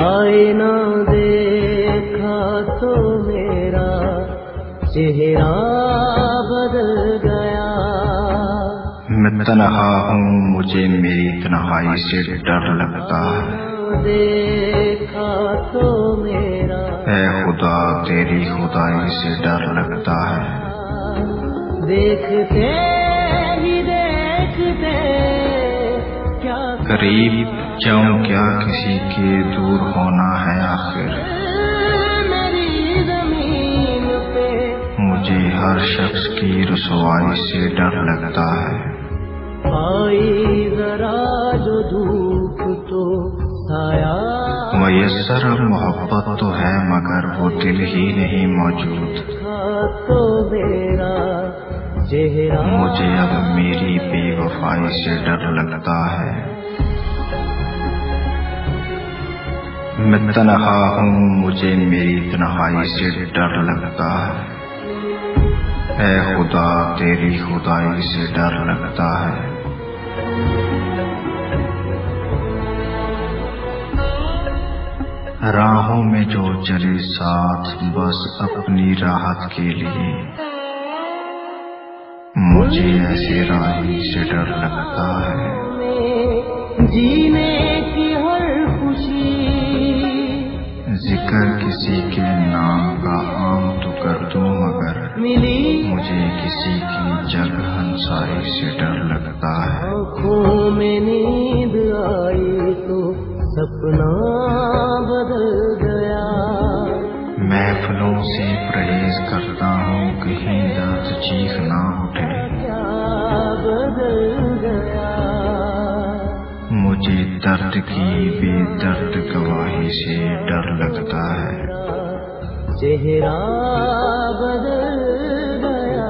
आईना देखा तो मेरा चेहरा बदल गया। मैं तन्हा हूँ, मुझे मेरी तन्हाई से डर लगता है। देखा तो मेरा ऐ खुदा तेरी खुदाई से डर लगता है। देखते ही देखते क्या करीब जाऊं क्या किसी के, दूर होना है आखिर। मेरी जमीन पे मुझे हर शख्स की रुसवाई से डर लगता है। आई जरा जो धूप तो साया मयस्सर मोहब्बत तो है मगर वो दिल ही नहीं मौजूद। तो मेरा चेहरा मुझे अब मेरी बेवफाई से डर लगता है। मैं तन्हा हूँ, मुझे मेरी तन्हाई से डर लगता है। ऐ खुदा तेरी खुदाई से डर लगता है। राहों में जो चले साथ बस अपनी राहत के लिए, मुझे ऐसे राही से डर लगता है। जीने की हर खुशी जिक्र किसी के नाम का आम तो कर दूं मगर मिली मुझे किसी की जग हंसाई से डर लगता है। आँखों में नींद आई तो सपना बदल गया। महफिलों से परहेज करता हूँ, कहीं दर्द चीख ना उठे। क्या बदल गया मुझे दर्द की बेदर्द गवाही से डर लगता है। चेहरा बदल गया।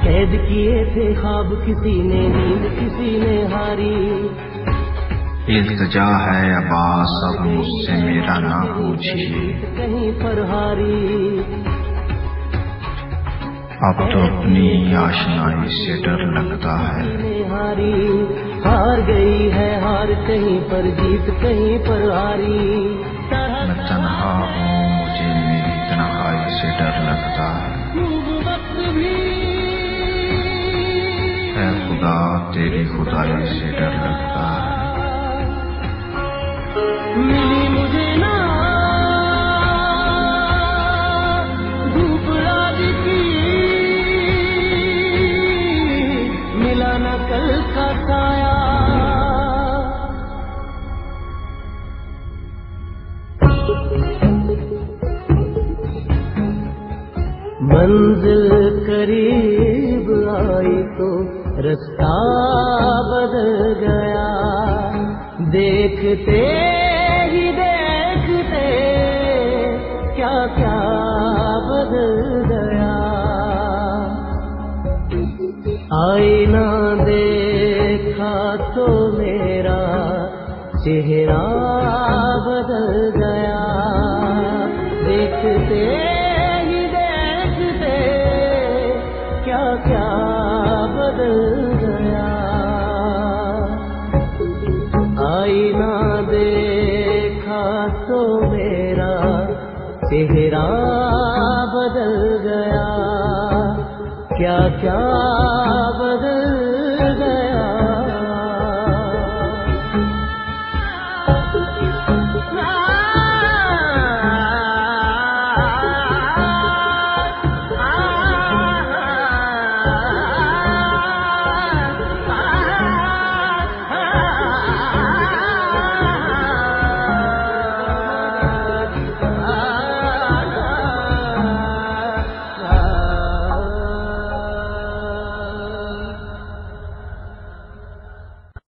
कैद किए थे ख्वाब किसी ने, नींद किसी ने हारी। इल्तिजा है अब्बास अब मुझसे मेरा ना पूछिए। कहीं पर हारी अब तो अपनी आशनाई से डर लगता है। हारी हार गई है हार कहीं पर जीत कहीं पर हारी। मैं तन्हा हूँ, मुझे मेरी तन्हाई से डर लगता है। ऐ खुदा तेरी खुदाई से डर लगता है। मिली मुझे ना धूप रात की, मिला न कल का साया। मंजिल करीब आई तो रास्ता बदल गया। देखते ही देखते क्या क्या बदल गया। आईना देखा तो मेरा चेहरा बदल गया। देखते ही देखते क्या क्या बदल गया। आईना देखा तो मेरा चेहरा बदल गया। क्या क्या